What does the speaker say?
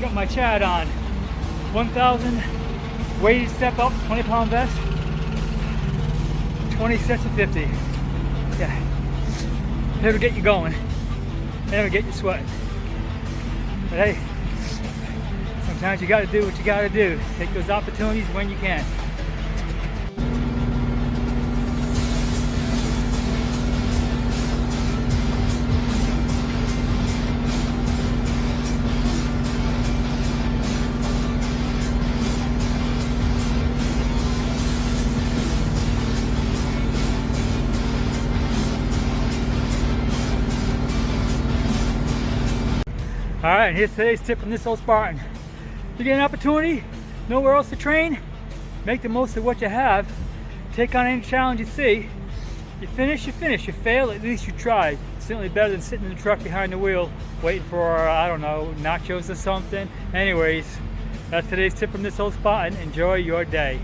up my Chad on 1,000 weighted step up, 20-pound vest, 20 sets of 50. Yeah, it'll get you going, and it'll get you sweating. But hey, sometimes you got to do what you got to do. Take those opportunities when you can. Alright, here's today's tip from this old Spartan. You get an opportunity, nowhere else to train, make the most of what you have, take on any challenge you see. You finish, you finish. You fail, at least you tried. Certainly better than sitting in the truck behind the wheel, waiting for, I don't know, nachos or something. Anyways, that's today's tip from this old Spartan. Enjoy your day.